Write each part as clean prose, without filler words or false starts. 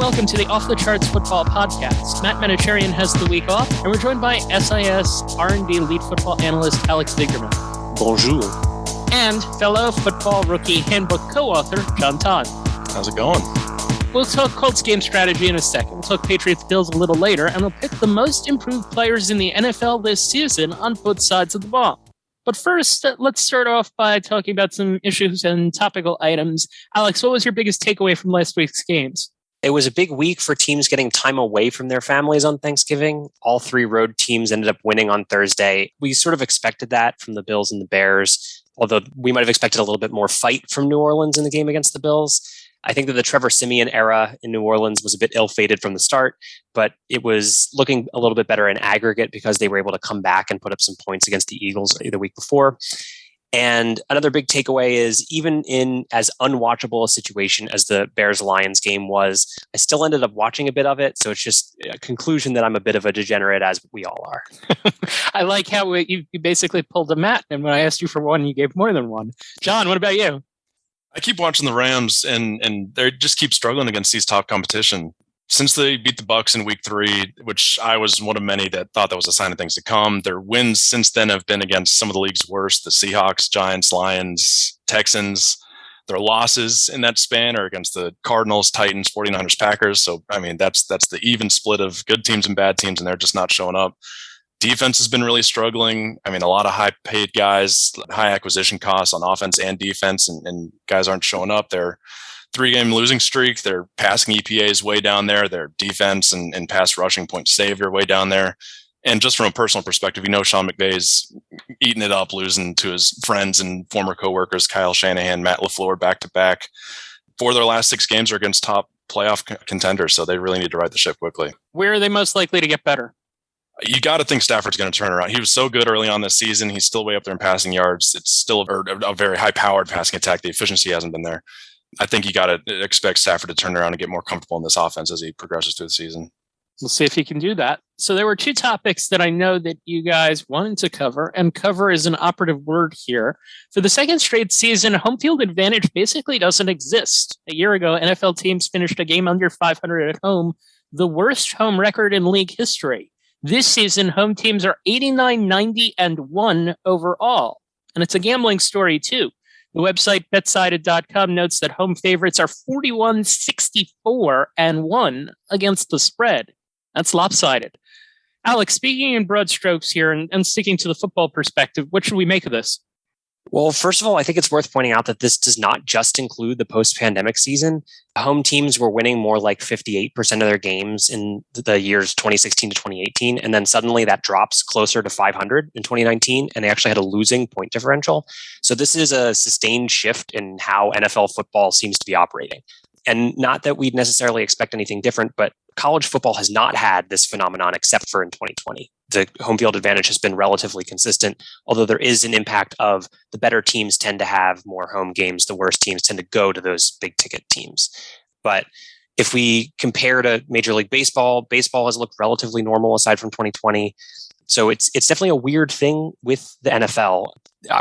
welcome to the Off the Charts Football Podcast. Matt Menacherian has the week off, and we're joined by SIS R&D lead football analyst Alex Vigderman. Bonjour. And fellow football rookie handbook co-author John Todd. How's it going? We'll talk Colts game strategy in a second. We'll talk Patriots Bills a little later, and we'll pick the most improved players in the NFL this season on both sides of the ball. But first, let's start off by talking about some issues and topical items. Alex, what was your biggest takeaway from last week's games? It was a big week for teams getting time away from their families on Thanksgiving. All three road teams ended up winning on Thursday. We sort of expected that from the Bills and the Bears, although we might have expected a little bit more fight from New Orleans in the game against the Bills. I think that the Trevor Siemian era in New Orleans was a bit ill-fated from the start, but it was looking a little bit better in aggregate because they were able to come back and put up some points against the Eagles the week before. And another big takeaway is even in as unwatchable a situation as the Bears-Lions game was, I still ended up watching a bit of it. So it's just a conclusion that I'm a bit of a degenerate, as we all are. I like how you basically pulled a Matt, and when I asked you for one, you gave more than one. John, what about you? I keep watching the Rams, and they just keep struggling against these top competition. Since they beat the Bucs in week 3, which I was one of many that thought that was a sign of things to come, their wins since then have been against some of the league's worst, the Seahawks, Giants, Lions, Texans. Their losses in that span are against the Cardinals, Titans, 49ers, Packers. So, I mean, that's the even split of good teams and bad teams, and they're just not showing up. Defense has been really struggling. I mean, a lot of high-paid guys, high acquisition costs on offense and defense, and guys aren't showing up. They're 3-game losing streak. Their passing EPA is way down there. Their defense and pass rushing point saved are way down there. And just from a personal perspective, Sean McVay's eating it up, losing to his friends and former coworkers, Kyle Shanahan, Matt LaFleur, back-to-back. 4 of their last 6 games are against top playoff contenders, so they really need to right the ship quickly. Where are they most likely to get better? You got to think Stafford's going to turn around. He was so good early on this season. He's still way up there in passing yards. It's still a very high-powered passing attack. The efficiency hasn't been there. I think you got to expect Stafford to turn around and get more comfortable in this offense as he progresses through the season. We'll see if he can do that. So there were 2 topics that I know that you guys wanted to cover, and cover is an operative word here. For the second straight season, home field advantage basically doesn't exist. A year ago, NFL teams finished a game under 500 at home, the worst home record in league history. This season, home teams are 89, 90, and 1 overall. And it's a gambling story, too. The website betsided.com notes that home favorites are 41, 64, and 1 against the spread. That's lopsided. Alex, speaking in broad strokes here and sticking to the football perspective, what should we make of this? Well, first of all, I think it's worth pointing out that this does not just include the post-pandemic season. Home teams were winning more like 58% of their games in the years 2016 to 2018, and then suddenly that drops closer to 500 in 2019, and they actually had a losing point differential. So this is a sustained shift in how NFL football seems to be operating. And not that we'd necessarily expect anything different, but college football has not had this phenomenon except for in 2020. The home field advantage has been relatively consistent, although there is an impact of the better teams tend to have more home games. The worst teams tend to go to those big ticket teams. But if we compare to Major League Baseball, baseball has looked relatively normal aside from 2020. So it's definitely a weird thing with the NFL.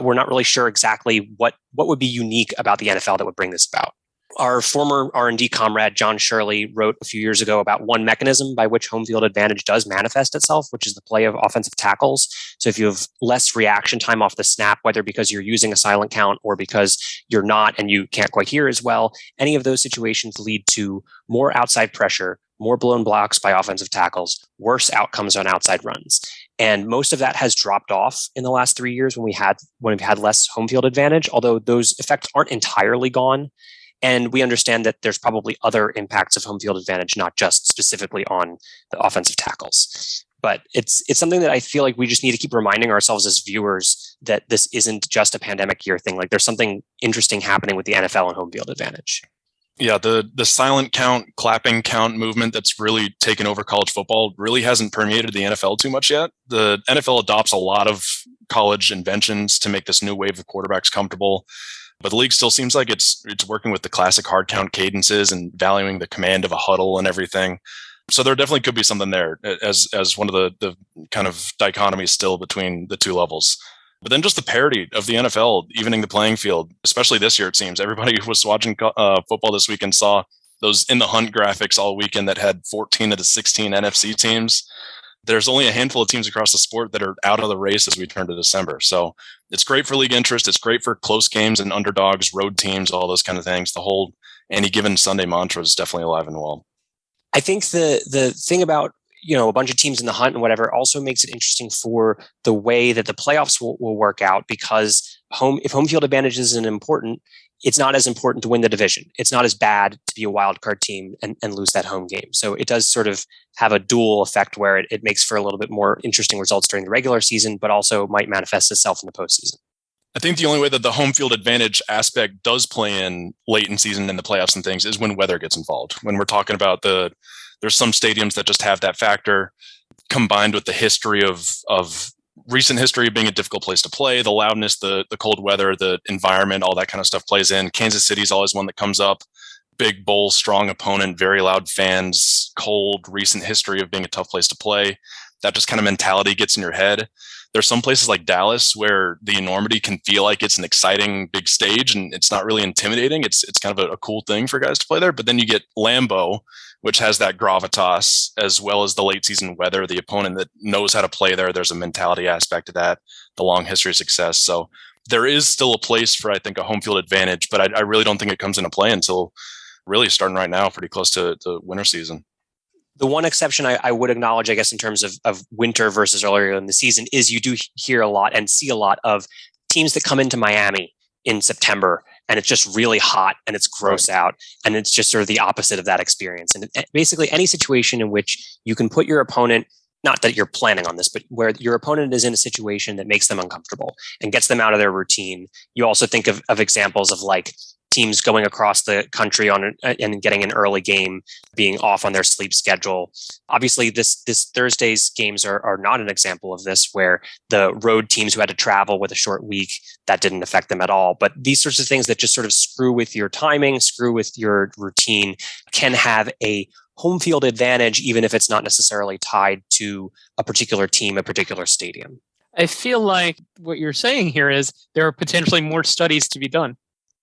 We're not really sure exactly what would be unique about the NFL that would bring this about. Our former R&D comrade, John Shirley, wrote a few years ago about one mechanism by which home field advantage does manifest itself, which is the play of offensive tackles. So if you have less reaction time off the snap, whether because you're using a silent count or because you're not and you can't quite hear as well, any of those situations lead to more outside pressure, more blown blocks by offensive tackles, worse outcomes on outside runs. And most of that has dropped off in the last 3 years when we've had less home field advantage, although those effects aren't entirely gone. And we understand that there's probably other impacts of home field advantage, not just specifically on the offensive tackles. But it's something that I feel like we just need to keep reminding ourselves as viewers that this isn't just a pandemic year thing. Like there's something interesting happening with the NFL and home field advantage. Yeah, the silent count, clapping count movement that's really taken over college football really hasn't permeated the NFL too much yet. The NFL adopts a lot of college inventions to make this new wave of quarterbacks comfortable. But the league still seems like it's working with the classic hard count cadences and valuing the command of a huddle and everything. So there definitely could be something there as one of the kind of dichotomies still between the two levels. But then just the parity of the NFL evening the playing field, especially this year, it seems. Everybody who was watching football this weekend saw those in the hunt graphics all weekend that had 14 of the 16 NFC teams. There's only a handful of teams across the sport that are out of the race as we turn to December. So it's great for league interest. It's great for close games and underdogs, road teams, all those kind of things. The whole any given Sunday mantra is definitely alive and well. I think the thing about, a bunch of teams in the hunt and whatever also makes it interesting for the way that the playoffs will work out, because if home field advantage isn't important, it's not as important to win the division. It's not as bad to be a wild card team and lose that home game. So it does sort of have a dual effect where it makes for a little bit more interesting results during the regular season, but also might manifest itself in the postseason. I think the only way that the home field advantage aspect does play in late in season in the playoffs and things is when weather gets involved. When we're talking about there's some stadiums that just have that factor, combined with the history of recent history of being a difficult place to play, the loudness, the cold weather, the environment, all that kind of stuff plays in. Kansas City's always one that comes up. Big bowl, strong opponent, very loud fans, cold, recent history of being a tough place to play. That just kind of mentality gets in your head. There's some places like Dallas where the enormity can feel like it's an exciting big stage and it's not really intimidating. It's kind of a cool thing for guys to play there. But then you get Lambeau, which has that gravitas, as well as the late season weather, the opponent that knows how to play there. There's a mentality aspect to that, the long history of success. So there is still a place for, I think, a home field advantage, but I really don't think it comes into play until really starting right now, pretty close to winter season. The one exception I would acknowledge, I guess, in terms of winter versus earlier in the season is you do hear a lot and see a lot of teams that come into Miami in September and it's just really hot and it's gross out. And it's just sort of the opposite of that experience. And basically any situation in which you can put your opponent, not that you're planning on this, but where your opponent is in a situation that makes them uncomfortable and gets them out of their routine. You also think of examples of like teams going across the country and getting an early game, being off on their sleep schedule. Obviously, this Thursday's games are not an example of this, where the road teams who had to travel with a short week, that didn't affect them at all. But these sorts of things that just sort of screw with your timing, screw with your routine, can have a home field advantage, even if it's not necessarily tied to a particular team, a particular stadium. I feel like what you're saying here is there are potentially more studies to be done.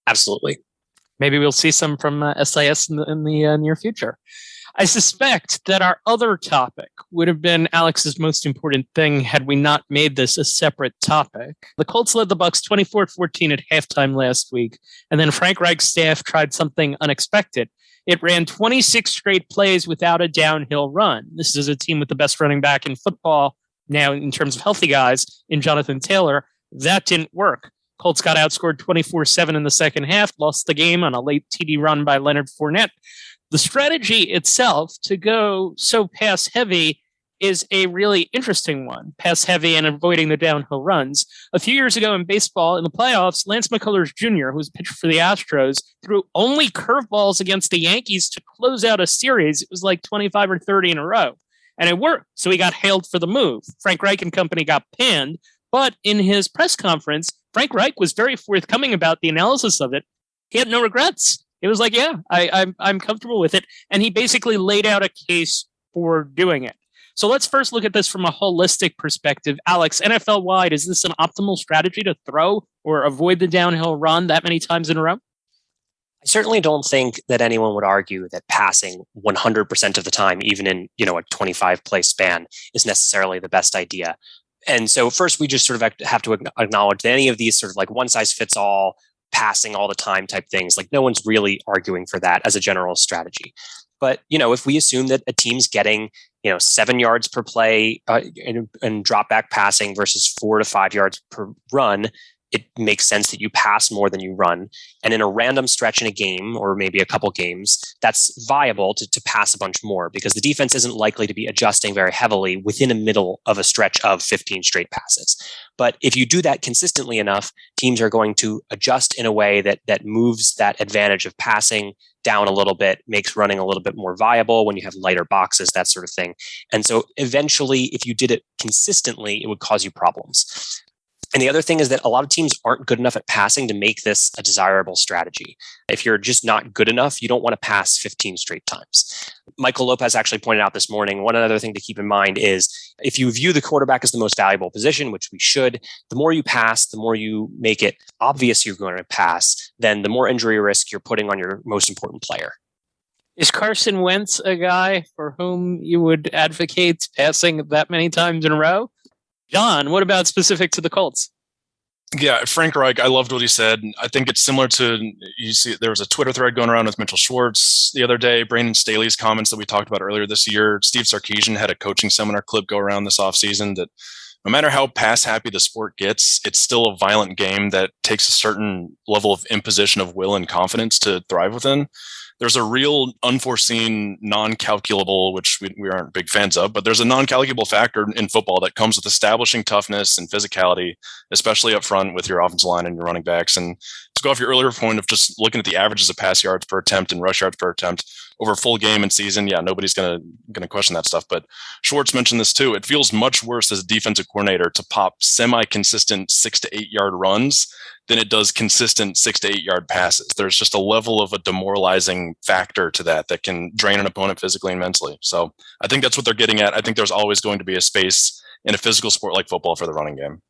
Absolutely. Maybe we'll see some from SIS in the near future. I suspect that our other topic would have been Alex's most important thing had we not made this a separate topic. The Colts led the Bucs 24-14 at halftime last week, and then Frank Reich's staff tried something unexpected. It ran 26 straight plays without a downhill run. This is a team with the best running back in football now in terms of healthy guys in Jonathan Taylor. That didn't work. Colts got outscored 24-7 in the second half, lost the game on a late TD run by Leonard Fournette. The strategy itself to go so pass heavy is a really interesting one. Pass heavy and avoiding the downhill runs. A few years ago in baseball, in the playoffs, Lance McCullers Jr., who was pitcher for the Astros, threw only curveballs against the Yankees to close out a series. It was like 25 or 30 in a row. And it worked. So he got hailed for the move. Frank Reich and company got panned. But in his press conference, Frank Reich was very forthcoming about the analysis of it. He had no regrets. It was like, yeah, I'm comfortable with it. And he basically laid out a case for doing it. So let's first look at this from a holistic perspective. Alex, NFL-wide, is this an optimal strategy to throw or avoid the downhill run that many times in a row? I certainly don't think that anyone would argue that passing 100% of the time, even in a 25-play span, is necessarily the best idea. And so first, we just sort of have to acknowledge that any of these sort of like one-size-fits-all, passing all the time type things, like no one's really arguing for that as a general strategy. But, if we assume that a team's getting, 7 yards per play and drop back passing versus 4 to 5 yards per run, it makes sense that you pass more than you run. And in a random stretch in a game, or maybe a couple games, that's viable to pass a bunch more because the defense isn't likely to be adjusting very heavily within a middle of a stretch of 15 straight passes. But if you do that consistently enough, teams are going to adjust in a way that moves that advantage of passing down a little bit, makes running a little bit more viable when you have lighter boxes, that sort of thing. And so eventually, if you did it consistently, it would cause you problems. And the other thing is that a lot of teams aren't good enough at passing to make this a desirable strategy. If you're just not good enough, you don't want to pass 15 straight times. Michael Lopez actually pointed out this morning, one other thing to keep in mind is if you view the quarterback as the most valuable position, which we should, the more you pass, the more you make it obvious you're going to pass, then the more injury risk you're putting on your most important player. Is Carson Wentz a guy for whom you would advocate passing that many times in a row? John, what about specific to the Colts? Yeah, Frank Reich, I loved what he said. I think it's similar to, you see, there was a Twitter thread going around with Mitchell Schwartz the other day, Brandon Staley's comments that we talked about earlier this year. Steve Sarkisian had a coaching seminar clip go around this offseason that no matter how pass happy the sport gets, it's still a violent game that takes a certain level of imposition of will and confidence to thrive within. There's a real unforeseen, non-calculable, which we aren't big fans of, but there's a non-calculable factor in football that comes with establishing toughness and physicality, especially up front with your offensive line and your running backs. And to go off your earlier point of just looking at the averages of pass yards per attempt and rush yards per attempt over a full game and season, yeah, nobody's gonna question that stuff. But Schwartz mentioned this too. It feels much worse as a defensive coordinator to pop semi-consistent 6 to 8 yard runs than it does consistent 6 to 8 yard passes. There's just a level of a demoralizing factor to that can drain an opponent physically and mentally. So I think that's what they're getting at. I think there's always going to be a space in a physical sport like football for the running game.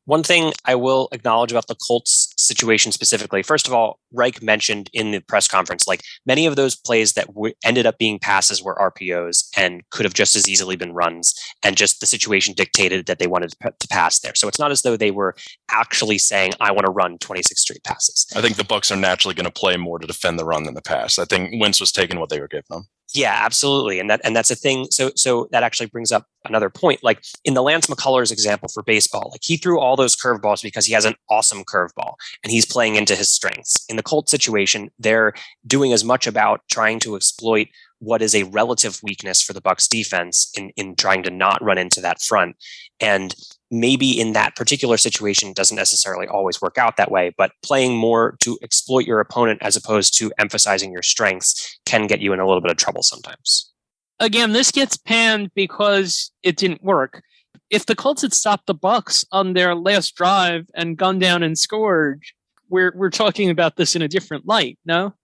One thing I will acknowledge about the Colts situation specifically, first of all, Reich mentioned in the press conference, like many of those plays that ended up being passes were RPOs and could have just as easily been runs. And just the situation dictated that they wanted to pass there. So it's not as though they were actually saying, I want to run 26 straight passes. I think the Bucs are naturally going to play more to defend the run than the pass. I think Wentz was taking what they were giving them. Yeah, absolutely. And that's a thing. So that actually brings up another point. Like in the Lance McCullers example for baseball, like he threw all those curveballs because he has an awesome curveball and he's playing into his strengths. In the Colts situation, they're doing as much about trying to exploit what is a relative weakness for the Bucs defense in trying to not run into that front. And maybe in that particular situation, it doesn't necessarily always work out that way, but playing more to exploit your opponent as opposed to emphasizing your strengths can get you in a little bit of trouble sometimes. Again, this gets panned because it didn't work. If the Colts had stopped the Bucs on their last drive and gone down and scored, we're talking about this in a different light, no?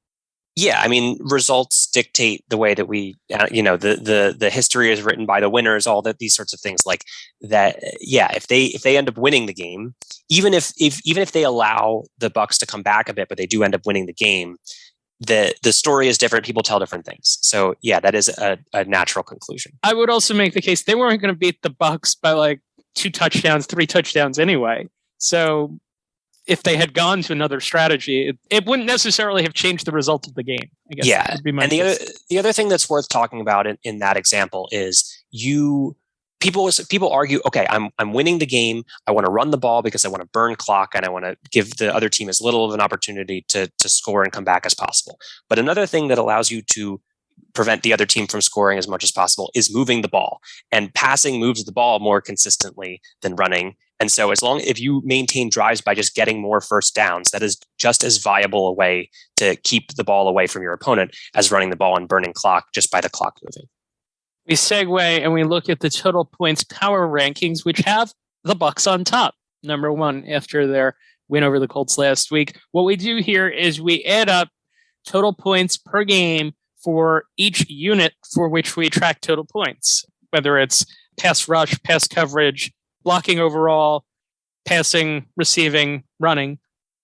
Yeah, I mean, results dictate the way that we, the history is written by the winners. All that, these sorts of things like that. Yeah, if they end up winning the game, even if they allow the Bucs to come back a bit, but they do end up winning the game, the story is different. People tell different things. So yeah, that is a natural conclusion. I would also make the case they weren't going to beat the Bucs by like 2 touchdowns, 3 touchdowns anyway. So if they had gone to another strategy, it wouldn't necessarily have changed the result of the game, I guess. Yeah. And the other thing that's worth talking about in that example is people argue, okay, I'm winning the game. I want to run the ball because I want to burn clock and I want to give the other team as little of an opportunity to score and come back as possible. But another thing that allows you to prevent the other team from scoring as much as possible is moving the ball, and passing moves the ball more consistently than running. And so if you maintain drives by just getting more first downs, that is just as viable a way to keep the ball away from your opponent as running the ball and burning clock just by the clock moving. We segue and we look at the total points power rankings, which have the Bucs on top, number 1 after their win over the Colts last week. What we do here is we add up total points per game for each unit for which we track total points, whether it's pass rush, pass coverage, blocking overall, passing, receiving, running,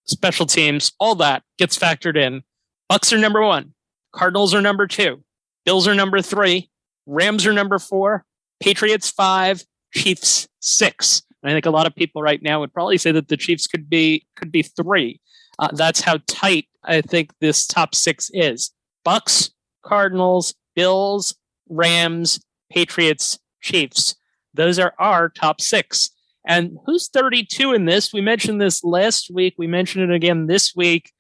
special teams, all that gets factored in. Bucs are number 1. Cardinals are number 2. Bills are number 3. Rams are number 4. Patriots 5. Chiefs 6. And I think a lot of people right now would probably say that the Chiefs could be 3. That's how tight I think this top 6 is. Bucs, Cardinals, Bills, Rams, Patriots, Chiefs. Those are our top 6. And who's 32 in this? We mentioned this last week. We mentioned it again this week.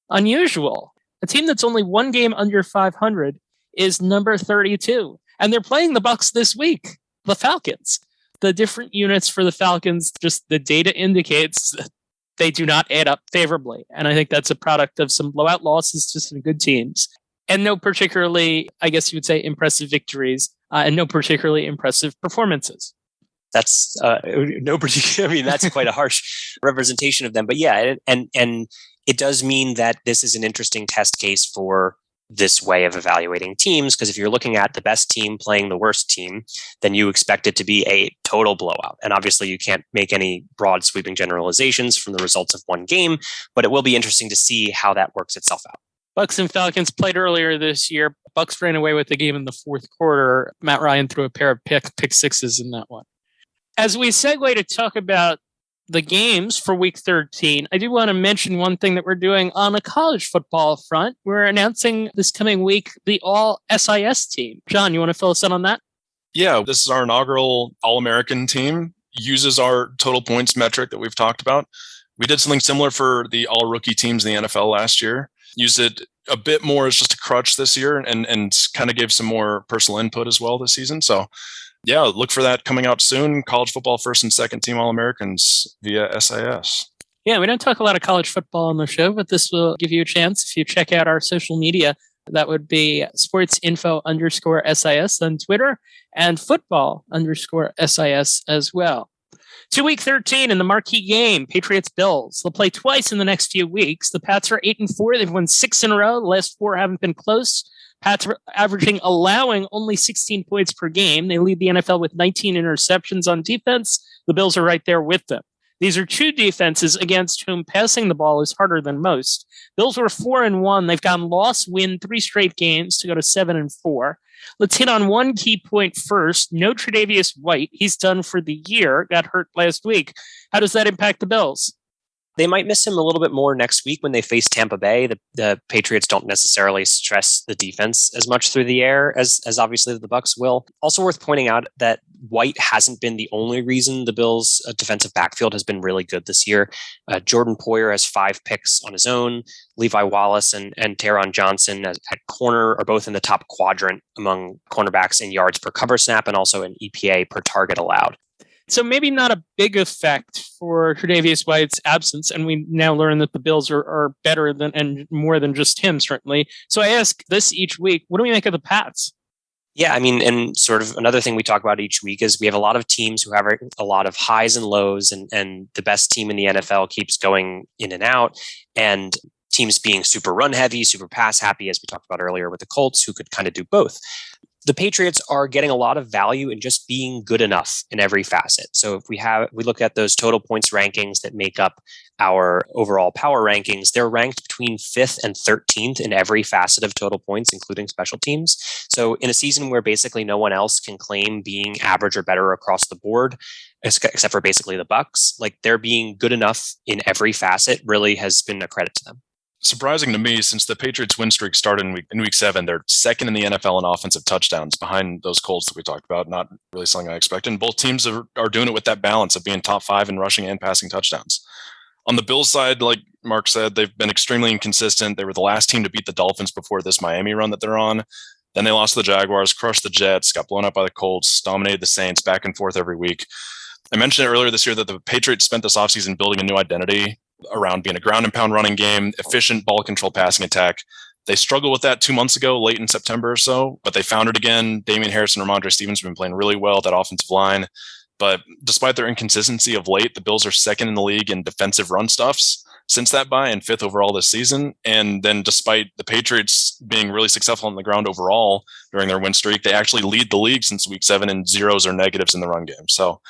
Unusual. A team that's only 1 game under 500 is number 32. And they're playing the Bucs this week, the Falcons. The different units for the Falcons, just the data indicates that they do not add up favorably. And I think that's a product of some blowout losses to some good teams. And no particularly, I guess you would say, impressive victories, and no particularly impressive performances. That's no particular. I mean, that's quite a harsh representation of them. But yeah, and it does mean that this is an interesting test case for this way of evaluating teams, because if you're looking at the best team playing the worst team, then you expect it to be a total blowout. And obviously you can't make any broad sweeping generalizations from the results of one game, but it will be interesting to see how that works itself out. Bucks and Falcons played earlier this year. Bucks ran away with the game in the fourth quarter. Matt Ryan threw a pair of pick sixes in that one. As we segue to talk about the games for Week 13, I do want to mention one thing that we're doing on the college football front. We're announcing this coming week the All-SIS team. John, you want to fill us in on that? Yeah, this is our inaugural All-American team. Uses our total points metric that we've talked about. We did something similar for the all-rookie teams in the NFL last year. Used it a bit more as just a crutch this year and kind of gave some more personal input as well this season. So, yeah, look for that coming out soon. College football first and second team All-Americans via SIS. Yeah, we don't talk a lot of college football on the show, but this will give you a chance if you check out our social media. That would be sportsinfo_SIS on Twitter and football_SIS as well. To Week 13 in the marquee game, Patriots Bills. They'll play twice in the next few weeks. The Pats are 8-4. They've won 6 in a row. The last 4 haven't been close. Pats are allowing only 16 points per game. They lead the NFL with 19 interceptions on defense. The Bills are right there with them. These are 2 defenses against whom passing the ball is harder than most. Bills were 4-1. They've gone loss, win 3 straight games to go to 7-4. Let's hit on one key point first. No Tre'Davious White. He's done for the year. Got hurt last week. How does that impact the Bills? They might miss him a little bit more next week when they face Tampa Bay. The Patriots don't necessarily stress the defense as much through the air as obviously the Bucs will. Also worth pointing out that White hasn't been the only reason the Bills' defensive backfield has been really good this year. Jordan Poyer has 5 picks on his own. Levi Wallace and Taron Johnson at corner are both in the top quadrant among cornerbacks in yards per cover snap and also in EPA per target allowed. So maybe not a big effect for Tre'Davious White's absence, and we now learn that the Bills are better than and more than just him, certainly. So I ask this each week, what do we make of the Pats? Yeah, I mean, and sort of another thing we talk about each week is we have a lot of teams who have a lot of highs and lows, and the best team in the NFL keeps going in and out, and teams being super run heavy, super pass happy, as we talked about earlier with the Colts, who could kind of do both. The Patriots are getting a lot of value in just being good enough in every facet. So if we look at those total points rankings that make up our overall power rankings, they're ranked between 5th and 13th in every facet of total points, including special teams. So in a season where basically no one else can claim being average or better across the board, except for basically the Bucs, like they're being good enough in every facet really has been a credit to them. Surprising to me, since the Patriots win streak started in week 7, they're second in the NFL in offensive touchdowns behind those Colts that we talked about. Not really something I expected. And both teams are doing it with that balance of being top 5 in rushing and passing touchdowns. On the Bills side, like Mark said, they've been extremely inconsistent. They were the last team to beat the Dolphins before this Miami run that they're on. Then they lost to the Jaguars, crushed the Jets, got blown up by the Colts, dominated the Saints back and forth every week. I mentioned earlier this year that the Patriots spent this offseason building a new identity around being a ground and pound running game, efficient ball control passing attack. They struggled with that 2 months ago, late in September or so, but they found it again. Damian Harris and Ramondre Stevens have been playing really well, that offensive line. But despite their inconsistency of late, the Bills are second in the league in defensive run stuffs since that bye and 5th overall this season. And then despite the Patriots being really successful on the ground overall during their win streak, they actually lead the league since week 7 in zeros or negatives in the run game. So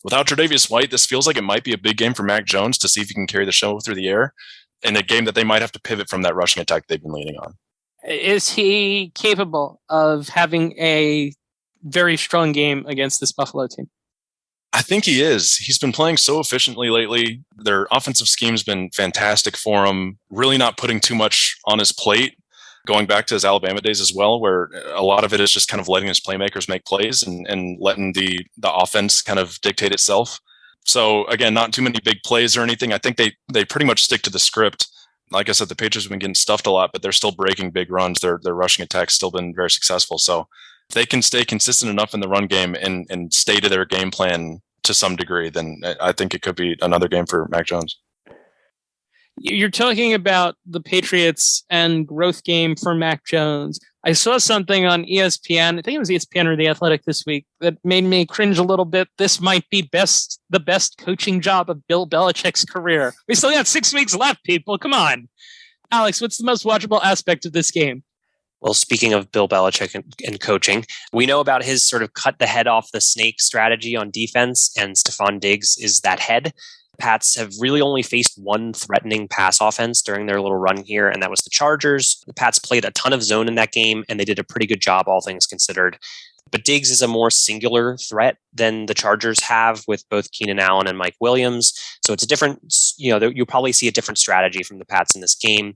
without Tre'Davious White, this feels like it might be a big game for Mac Jones to see if he can carry the show through the air in a game that they might have to pivot from that rushing attack they've been leaning on. Is he capable of having a very strong game against this Buffalo team? I think he is. He's been playing so efficiently lately. Their offensive scheme's been fantastic for him, really not putting too much on his plate, going back to his Alabama days as well, where a lot of it is just kind of letting his playmakers make plays and letting the offense kind of dictate itself. So again, not too many big plays or anything. I think they pretty much stick to the script. Like I said, the Patriots have been getting stuffed a lot, but they're still breaking big runs. Their rushing attack's still been very successful. So if they can stay consistent enough in the run game and stay to their game plan to some degree, then I think it could be another game for Mac Jones. You're talking about the Patriots and growth game for Mac Jones. I saw something on ESPN, I think it was ESPN or The Athletic this week, that made me cringe a little bit. This might be the best coaching job of Bill Belichick's career. We still got 6 weeks left, people. Come on. Alex, what's the most watchable aspect of this game? Well, speaking of Bill Belichick and coaching, we know about his sort of cut the head off the snake strategy on defense, and Stephon Diggs is that head. Pats have really only faced one threatening pass offense during their little run here, and that was the Chargers. The Pats played a ton of zone in that game, and they did a pretty good job, all things considered. But Diggs is a more singular threat than the Chargers have with both Keenan Allen and Mike Williams. So it's a different, you'll probably see a different strategy from the Pats in this game.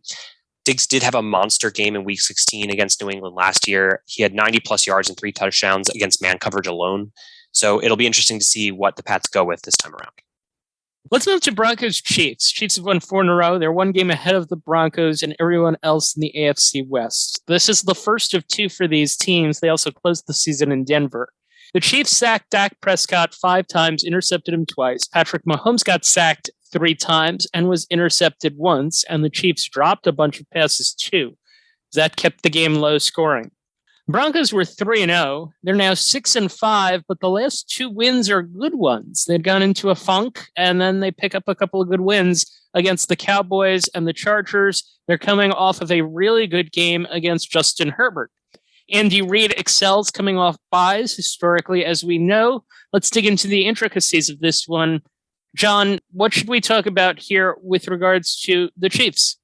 Diggs did have a monster game in Week 16 against New England last year. He had 90-plus yards and 3 touchdowns against man coverage alone. So it'll be interesting to see what the Pats go with this time around. Let's move to Broncos-Chiefs. Chiefs have won 4 in a row. They're one game ahead of the Broncos and everyone else in the AFC West. This is the first of 2 for these teams. They also closed the season in Denver. The Chiefs sacked Dak Prescott 5 times, intercepted him twice. Patrick Mahomes got sacked 3 times and was intercepted once, and the Chiefs dropped a bunch of passes too. That kept the game low scoring. Broncos were 3-0. They're now 6-5, but the last 2 wins are good ones. They'd gone into a funk, and then they pick up a couple of good wins against the Cowboys and the Chargers. They're coming off of a really good game against Justin Herbert. Andy Reid excels coming off buys historically, as we know. Let's dig into the intricacies of this one. John, what should we talk about here with regards to the Chiefs?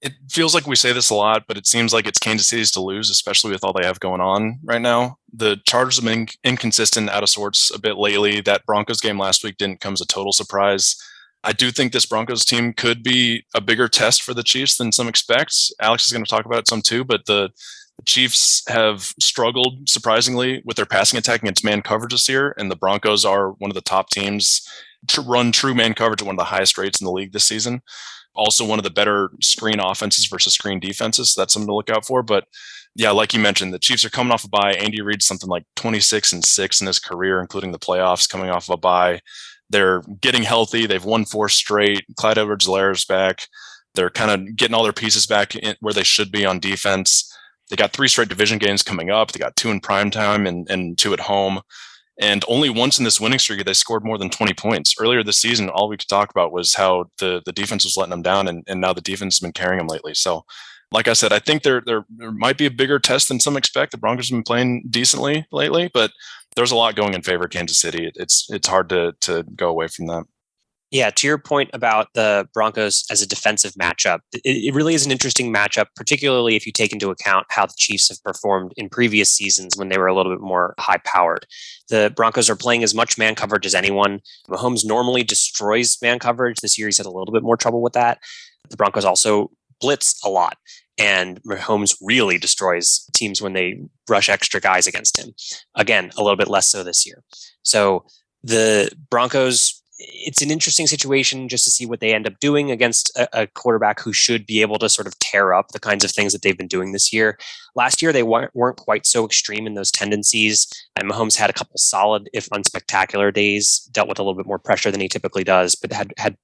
It feels like we say this a lot, but it seems like it's Kansas City's to lose, especially with all they have going on right now. The Chargers have been inconsistent, out of sorts a bit lately. That Broncos game last week didn't come as a total surprise. I do think this Broncos team could be a bigger test for the Chiefs than some expect. Alex is going to talk about it some too, but the Chiefs have struggled surprisingly with their passing attack against man coverage this year, and the Broncos are one of the top teams to run true man coverage at one of the highest rates in the league this season. Also one of the better screen offenses versus screen defenses. So that's something to look out for. But yeah, like you mentioned, the Chiefs are coming off a bye. Andy Reid's something like 26-6 in his career, including the playoffs, coming off of a bye. They're getting healthy. They've won 4 straight. Clyde Edwards-Helaire's back. They're kind of getting all their pieces back in where they should be on defense. They got 3 straight division games coming up. They got 2 in primetime and 2 at home. And only once in this winning streak, they scored more than 20 points. Earlier this season, all we could talk about was how the defense was letting them down, and now the defense has been carrying them lately. So, like I said, I think there might be a bigger test than some expect. The Broncos have been playing decently lately, but there's a lot going in favor of Kansas City. It's hard to go away from that. Yeah, to your point about the Broncos as a defensive matchup, it really is an interesting matchup, particularly if you take into account how the Chiefs have performed in previous seasons when they were a little bit more high-powered. The Broncos are playing as much man coverage as anyone. Mahomes normally destroys man coverage. This year he's had a little bit more trouble with that. The Broncos also blitz a lot, and Mahomes really destroys teams when they rush extra guys against him. Again, a little bit less so this year. So the Broncos, it's an interesting situation just to see what they end up doing against a quarterback who should be able to sort of tear up the kinds of things that they've been doing this year. Last year, they weren't quite so extreme in those tendencies. And Mahomes had a couple solid, if unspectacular days, dealt with a little bit more pressure than he typically does, but had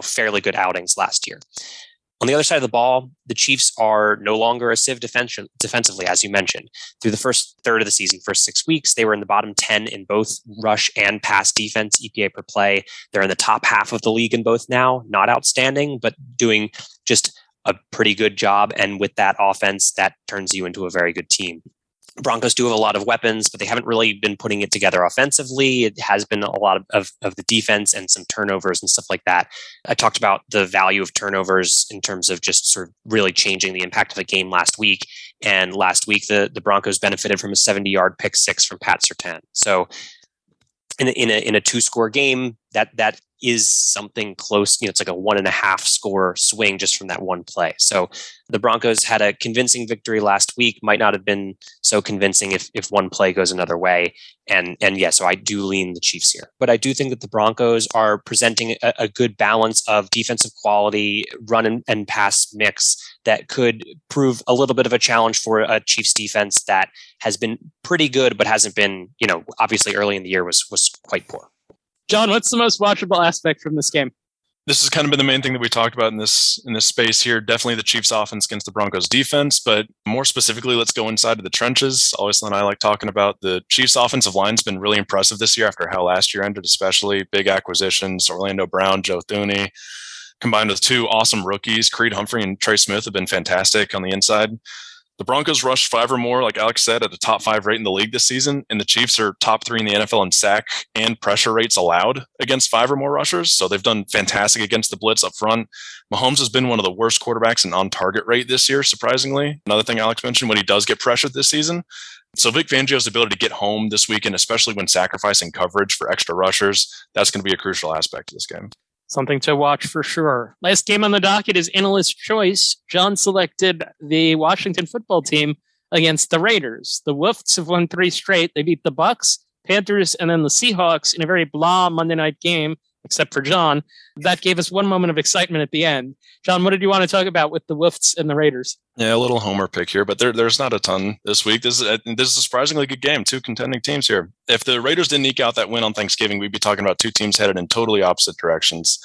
fairly good outings last year. On the other side of the ball, the Chiefs are no longer a sieve defensively, as you mentioned. Through the first third of the season, first 6 weeks, they were in the bottom 10 in both rush and pass defense, EPA per play. They're in the top half of the league in both now. Not outstanding, but doing just a pretty good job. And with that offense, that turns you into a very good team. Broncos do have a lot of weapons, but they haven't really been putting it together offensively. It has been a lot of the defense and some turnovers and stuff like that. I talked about the value of turnovers in terms of just sort of really changing the impact of the game last week. And last week, the Broncos benefited from a 70-yard pick 6 from Pat Surtain. So in a 2-score game, that is something close. It's like a 1.5 score swing just from that one play. So the Broncos had a convincing victory last week. Might not have been so convincing if one play goes another way. And yeah, so I do lean the Chiefs here. But I do think that the Broncos are presenting a good balance of defensive quality, run and pass mix that could prove a little bit of a challenge for a Chiefs defense that has been pretty good, but hasn't been, obviously early in the year was quite poor. John, what's the most watchable aspect from this game? This has kind of been the main thing that we talked about in this space here. Definitely the Chiefs offense against the Broncos defense, but more specifically, let's go inside of the trenches. Always and I like talking about the Chiefs offensive line's been really impressive this year after how last year ended, especially big acquisitions. Orlando Brown, Joe Thuney, combined with 2 awesome rookies, Creed Humphrey and Trey Smith have been fantastic on the inside. The Broncos rushed 5 or more, like Alex said, at the top 5 rate in the league this season, and the Chiefs are top 3 in the NFL in sack and pressure rates allowed against 5 or more rushers. So they've done fantastic against the blitz up front. Mahomes has been one of the worst quarterbacks in on-target rate this year, surprisingly. Another thing Alex mentioned, when he does get pressured this season. So Vic Fangio's ability to get home this weekend, especially when sacrificing coverage for extra rushers, that's going to be a crucial aspect of this game. Something to watch for sure. Last game on the docket is analyst choice. John selected the Washington football team against the Raiders. The Wolves have won 3 straight. They beat the Bucs, Panthers, and then the Seahawks in a very blah Monday night game, except for John. That gave us one moment of excitement at the end. John, what did you want to talk about with the Wolves and the Raiders? Yeah, a little homer pick here, but there's not a ton this week. This is a surprisingly good game. 2 contending teams here. If the Raiders didn't eke out that win on Thanksgiving, we'd be talking about 2 teams headed in totally opposite directions.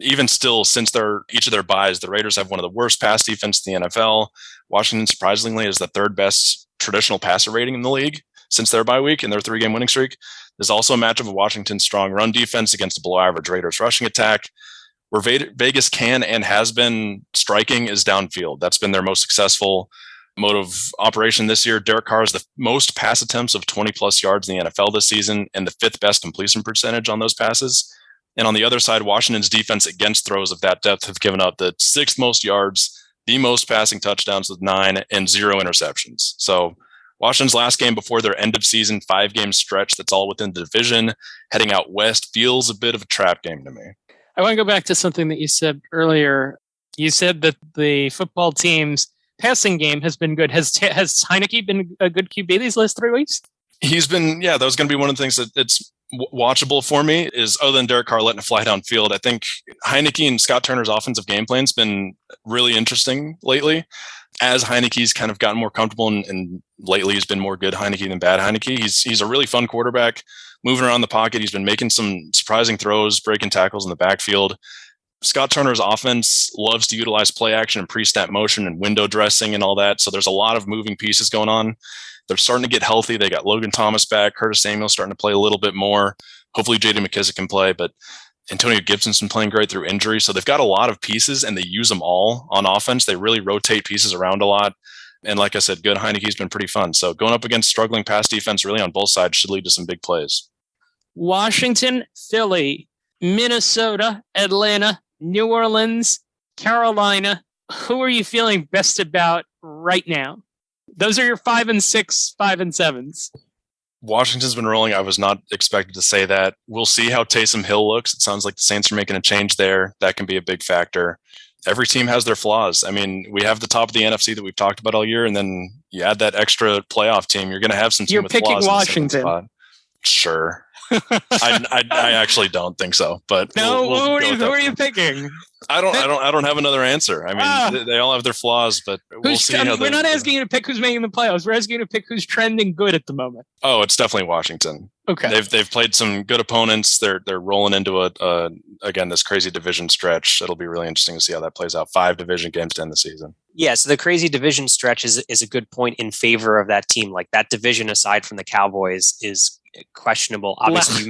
Even still, since each of their byes, the Raiders have one of the worst pass defense in the NFL. Washington, surprisingly, is the 3rd best traditional passer rating in the league since their bye week and their 3-game winning streak. There's also a matchup of Washington's strong run defense against a below-average Raiders rushing attack. Where Vegas can and has been striking is downfield. That's been their most successful mode of operation this year. Derek Carr has the most pass attempts of 20-plus yards in the NFL this season and the 5th best completion percentage on those passes. And on the other side, Washington's defense against throws of that depth have given up the 6th most yards, the most passing touchdowns with 9, and 0 interceptions. So Washington's last game before their end-of-season 5-game stretch that's all within the division, heading out west, feels a bit of a trap game to me. I want to go back to something that you said earlier. You said that the football team's passing game has been good. Has Heineke been a good QB these last 3 weeks? He's been, that was going to be one of the things that it's watchable for me is other than Derek Carr letting it fly downfield. I think Heineke and Scott Turner's offensive game plan's been really interesting lately. As Heineke's kind of gotten more comfortable and lately he's been more good Heineke than bad Heineke. He's a really fun quarterback. Moving around the pocket, he's been making some surprising throws, breaking tackles in the backfield. Scott Turner's offense loves to utilize play action and pre-snap motion and window dressing and all that. So there's a lot of moving pieces going on. They're starting to get healthy. They got Logan Thomas back. Curtis Samuel starting to play a little bit more. Hopefully J.D. McKissick can play, but Antonio Gibson's been playing great through injury. So they've got a lot of pieces and they use them all on offense. They really rotate pieces around a lot. And like I said, good Heineke's been pretty fun. So going up against struggling pass defense really on both sides should lead to some big plays. Washington, Philly, Minnesota, Atlanta, New Orleans, Carolina. Who are you feeling best about right now? Those are your 5 and 6, 5 and 7s. Washington's been rolling. I was not expected to say that. We'll see how Taysom Hill looks. It sounds like the Saints are making a change there. That can be a big factor. Every team has their flaws. I mean, we have the top of the NFC that we've talked about all year, and then you add that extra playoff team. You're going to have some team with flaws. You're picking Washington. Sure. I actually don't think so, but no. Who are you picking? I don't have another answer. I mean, they all have their flaws, but we'll see. We're not asking you to pick who's making the playoffs. We're asking you to pick who's trending good at the moment. Oh, it's definitely Washington. Okay, they've played some good opponents. They're rolling into again this crazy division stretch. It'll be really interesting to see how that plays out. 5 division games to end the season. Yeah, so the crazy division stretch is a good point in favor of that team. Like that division, aside from the Cowboys, is questionable. Obviously,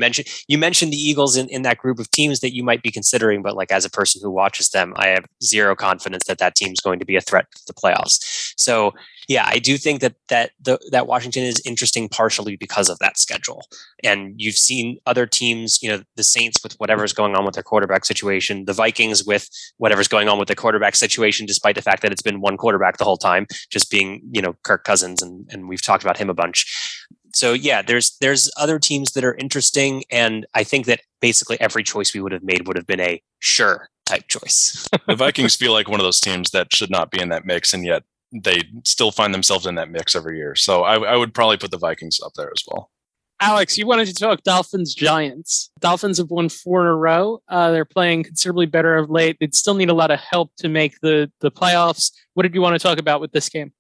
you mentioned the Eagles in that group of teams that you might be considering, but like as a person who watches them, I have zero confidence that team's going to be a threat to the playoffs. So yeah, I do think that Washington is interesting partially because of that schedule. And you've seen other teams, the Saints with whatever's going on with their quarterback situation, the Vikings with whatever's going on with their quarterback situation, despite the fact that it's been one quarterback the whole time, just being, Kirk Cousins. And we've talked about him a bunch. So yeah, there's other teams that are interesting. And I think that basically every choice we would have made would have been a sure type choice. The Vikings feel like one of those teams that should not be in that mix, and yet they still find themselves in that mix every year. So I would probably put the Vikings up there as well. Alex, you wanted to talk Dolphins Giants. Dolphins have won 4 in a row. They're playing considerably better of late. They'd still need a lot of help to make the playoffs. What did you want to talk about with this game?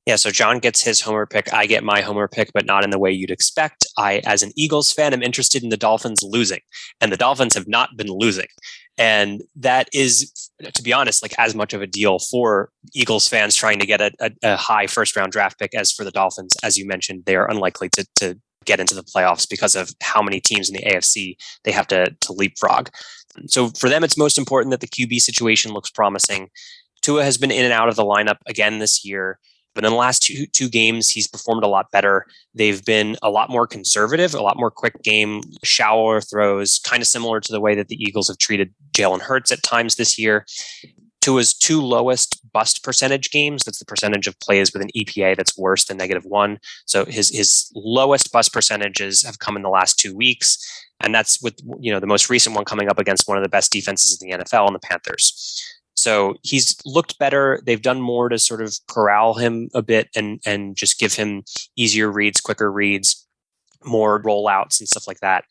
Yeah, so John gets his homer pick. I get my homer pick, but not in the way you'd expect. I, as an Eagles fan, am interested in the Dolphins losing, and the Dolphins have not been losing. And that is, to be honest, like as much of a deal for Eagles fans trying to get a high first-round draft pick as for the Dolphins. As you mentioned, they are unlikely to get into the playoffs because of how many teams in the AFC they have to leapfrog. So for them, it's most important that the QB situation looks promising. Tua has been in and out of the lineup again this year. But in the last two games, he's performed a lot better. They've been a lot more conservative, a lot more quick game, shallower throws, kind of similar to the way that the Eagles have treated Jalen Hurts at times this year. To his two lowest bust percentage games, that's the percentage of plays with an EPA that's worse than -1. So his lowest bust percentages have come in the last 2 weeks. And that's with the most recent one coming up against one of the best defenses in the NFL and the Panthers. So he's looked better. They've done more to sort of corral him a bit and just give him easier reads, quicker reads, more rollouts and stuff like that.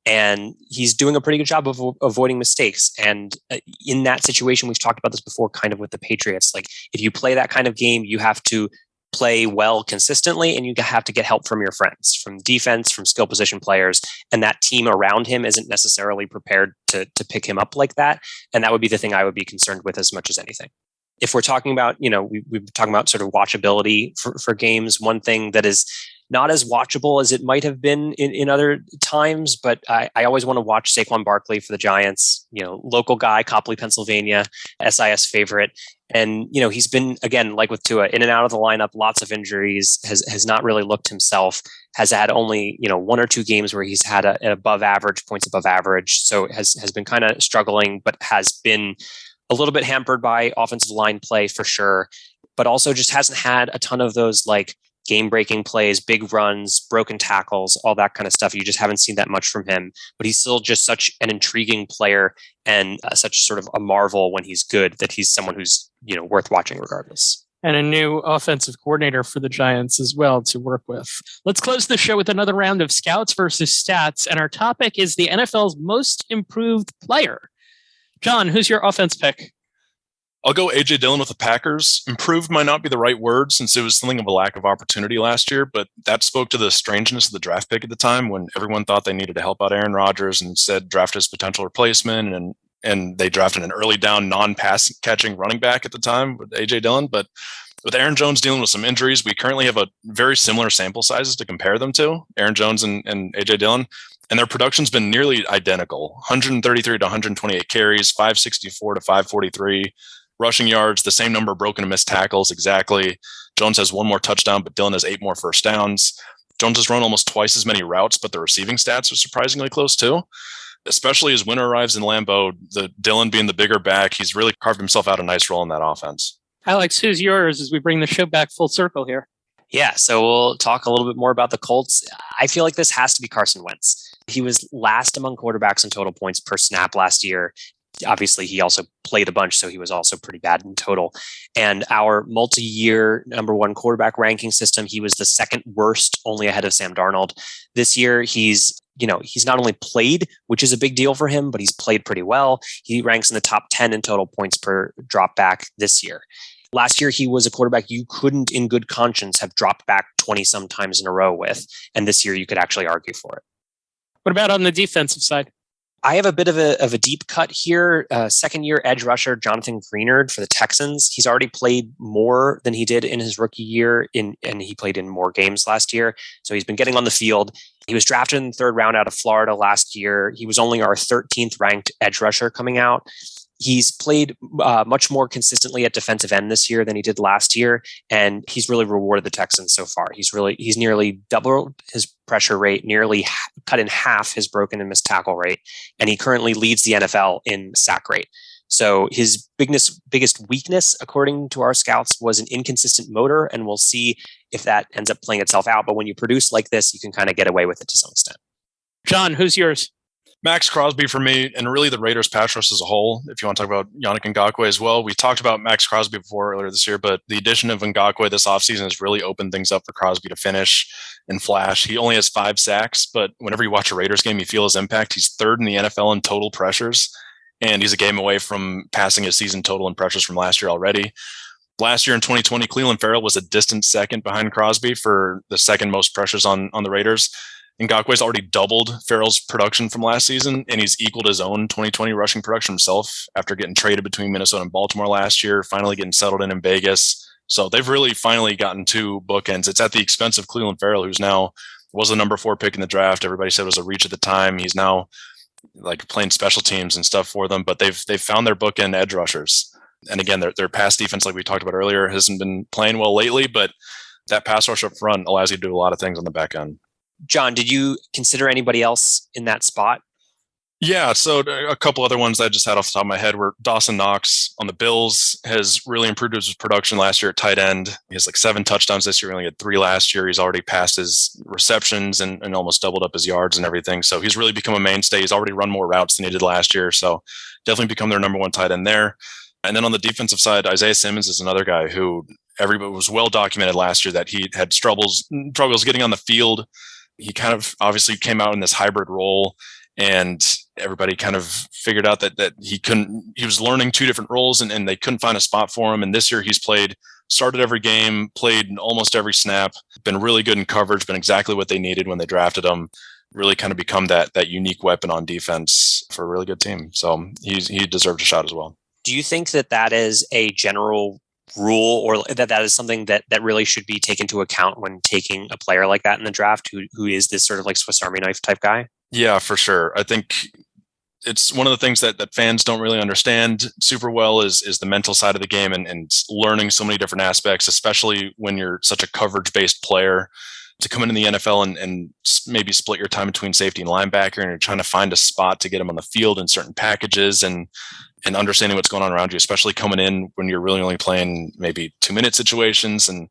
And he's doing a pretty good job of avoiding mistakes. And in that situation, we've talked about this before, kind of with the Patriots. Like if you play that kind of game, you have to play well consistently, and you have to get help from your friends, from defense, from skill position players, and that team around him isn't necessarily prepared to pick him up like that. And that would be the thing I would be concerned with as much as anything. If we're talking about, we've been talking about sort of watchability for games, one thing that is not as watchable as it might have been in other times, but I always want to watch Saquon Barkley for the Giants, local guy, Copley, Pennsylvania, SIS favorite. And, he's been, again, like with Tua, in and out of the lineup, lots of injuries, has not really looked himself, has had only, 1 or 2 games where he's had an above average, points above average. So has been kind of struggling, but has been a little bit hampered by offensive line play for sure, but also just hasn't had a ton of those like game-breaking plays, big runs, broken tackles, all that kind of stuff. You just haven't seen that much from him, but he's still just such an intriguing player and such sort of a marvel when he's good that he's someone who's, worth watching regardless. And a new offensive coordinator for the Giants as well to work with. Let's close the show with another round of scouts versus stats. And our topic is the NFL's most improved player. John, who's your offense pick? I'll go A.J. Dillon with the Packers. Improved might not be the right word since it was something of a lack of opportunity last year, but that spoke to the strangeness of the draft pick at the time when everyone thought they needed to help out Aaron Rodgers and said draft his potential replacement. And they drafted an early down non-pass catching running back at the time with A.J. Dillon. But with Aaron Jones dealing with some injuries, we currently have a very similar sample sizes to compare them to, Aaron Jones and A.J. Dillon. And their production's been nearly identical, 133 to 128 carries, 564 to 543. Rushing yards, the same number of broken and missed tackles, exactly. Jones has 1 more touchdown, but Dillon has 8 more first downs. Jones has run almost twice as many routes, but the receiving stats are surprisingly close too. Especially as winter arrives in Lambeau, the Dillon being the bigger back, he's really carved himself out a nice role in that offense. Alex, who's yours as we bring the show back full circle here? Yeah, so we'll talk a little bit more about the Colts. I feel like this has to be Carson Wentz. He was last among quarterbacks in total points per snap last year. Obviously, he also played a bunch, so he was also pretty bad in total. And our multi-year number 1 quarterback ranking system, he was the second worst, only ahead of Sam Darnold. This year, he's not only played, which is a big deal for him, but he's played pretty well. He ranks in the top 10 in total points per drop back this year. Last year, he was a quarterback you couldn't in good conscience have dropped back 20 some times in a row with. And this year, you could actually argue for it. What about on the defensive side? I have a bit of a deep cut here. Second-year edge rusher Jonathan Greenard for the Texans. He's already played more than he did in his rookie year, and he played in more games last year. So he's been getting on the field. He was drafted in the 3rd round out of Florida last year. He was only our 13th ranked edge rusher coming out. He's played much more consistently at defensive end this year than he did last year, and he's really rewarded the Texans so far. He's nearly doubled his pressure rate, nearly cut in half his broken and missed tackle rate, and he currently leads the NFL in sack rate. So his biggest weakness, according to our scouts, was an inconsistent motor, and we'll see if that ends up playing itself out. But when you produce like this, you can kind of get away with it to some extent. John, who's yours? Max Crosby for me, and really the Raiders pass rush as a whole, if you want to talk about Yannick Ngakoue as well. We talked about Max Crosby before earlier this year, but the addition of Ngakoue this offseason has really opened things up for Crosby to finish and flash. He only has 5 sacks, but whenever you watch a Raiders game, you feel his impact. He's 3rd in the NFL in total pressures, and he's a game away from passing his season total in pressures from last year already. Last year in 2020, Clelin Ferrell was a distant second behind Crosby for the second most pressures on the Raiders. Ngakoue's already doubled Ferrell's production from last season, and he's equaled his own 2020 rushing production himself after getting traded between Minnesota and Baltimore last year, finally getting settled in Vegas. So they've really finally gotten 2 bookends. It's at the expense of Clelin Ferrell, who's now was the number 4 pick in the draft. Everybody said it was a reach at the time. He's now like playing special teams and stuff for them, but they've found their bookend edge rushers. And again, their pass defense, like we talked about earlier, hasn't been playing well lately, but that pass rush up front allows you to do a lot of things on the back end. John, did you consider anybody else in that spot? Yeah, so a couple other ones I just had off the top of my head were Dawson Knox on the Bills has really improved his production last year at tight end. He has like 7 touchdowns this year. He only had 3 last year. He's already passed his receptions and almost doubled up his yards and everything. So he's really become a mainstay. He's already run more routes than he did last year. So definitely become their number 1 tight end there. And then on the defensive side, Isaiah Simmons is another guy who everybody was well documented last year that he had struggles getting on the field. He kind of obviously came out in this hybrid role, and everybody kind of figured out that he was learning 2 different roles and they couldn't find a spot for him. And this year he's started every game, played almost every snap, been really good in coverage, been exactly what they needed when they drafted him, really kind of become that unique weapon on defense for a really good team. So he deserved a shot as well. Do you think that is a general rule, or that is something that really should be taken into account when taking a player like that in the draft who is this sort of like Swiss Army knife type guy? Yeah, for sure. I think it's one of the things that fans don't really understand super well is the mental side of the game and learning so many different aspects, especially when you're such a coverage-based player. To come into the NFL and maybe split your time between safety and linebacker, and you're trying to find a spot to get them on the field in certain packages and understanding what's going on around you, especially coming in when you're really only playing maybe 2-minute situations and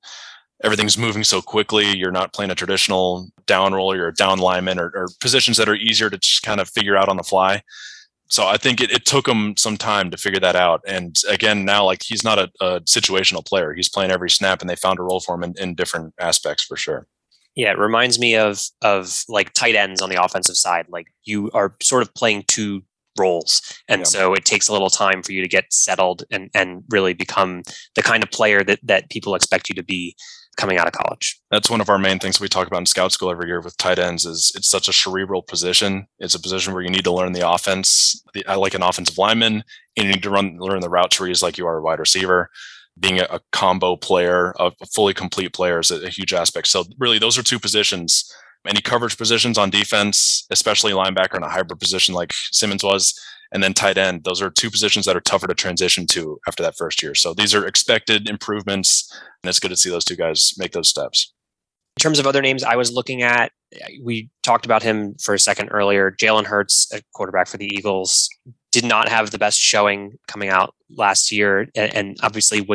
everything's moving so quickly. You're not playing a traditional down roller, you're a down lineman or positions that are easier to just kind of figure out on the fly. So I think it took him some time to figure that out. And again, now like he's not a situational player. He's playing every snap, and they found a role for him in different aspects for sure. Yeah, it reminds me of like tight ends on the offensive side. Like you are sort of playing 2 roles. And so it takes a little time for you to get settled and really become the kind of player that people expect you to be coming out of college. That's one of our main things we talk about in scout school every year with tight ends is it's such a cerebral position. It's a position where you need to learn the offense, like an offensive lineman, and you need to learn the route trees like you are a wide receiver. Being a combo player, a fully complete player is a huge aspect. So really those are 2 positions. Any coverage positions on defense, especially linebacker in a hybrid position like Simmons was, and then tight end. Those are 2 positions that are tougher to transition to after that first year. So these are expected improvements, and it's good to see those 2 guys make those steps. In terms of other names I was looking at, we talked about him for a second earlier. Jalen Hurts, a quarterback for the Eagles, did not have the best showing coming out last year, and obviously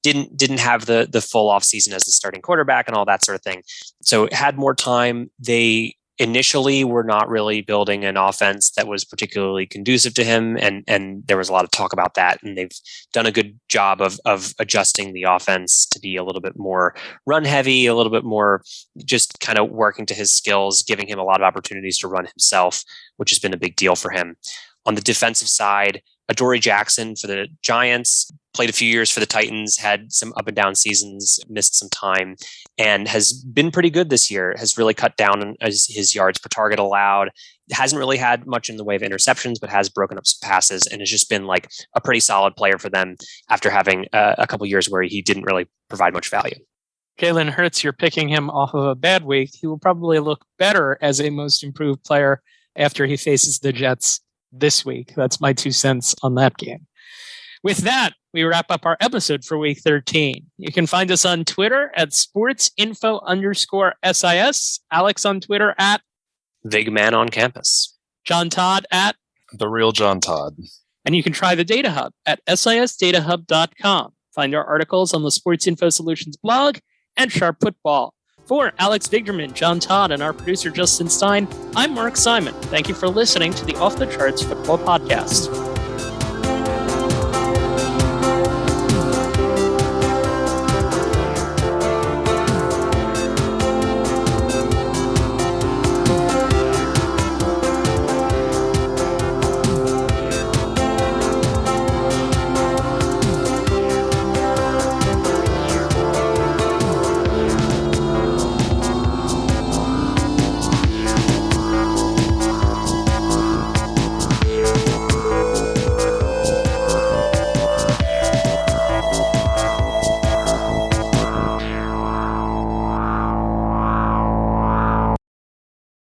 didn't have the full off season as the starting quarterback and all that sort of thing. So had more time. They initially were not really building an offense that was particularly conducive to him, and there was a lot of talk about that. And they've done a good job of adjusting the offense to be a little bit more run heavy, a little bit more just kind of working to his skills, giving him a lot of opportunities to run himself, which has been a big deal for him. On the defensive side, Adoree Jackson for the Giants played a few years for the Titans, had some up and down seasons, missed some time, and has been pretty good this year, has really cut down on his yards per target allowed. Hasn't really had much in the way of interceptions, but has broken up some passes and has just been like a pretty solid player for them after having a couple years where he didn't really provide much value. Jalen Hurts, you're picking him off of a bad week. He will probably look better as a most improved player after he faces the Jets this week. That's my 2 cents on that game. With that, we wrap up our episode for week 13. You can find us on Twitter at sportsinfo_SIS, Alex on Twitter at Vigman on campus, John Todd at The Real John Todd. And you can try the Data Hub at sisdatahub.com. Find our articles on the Sports Info Solutions blog and Sharp Football. For Alex Vigderman, John Todd, and our producer Justin Stein, I'm Mark Simon. Thank you for listening to the Off the Charts Football Podcast.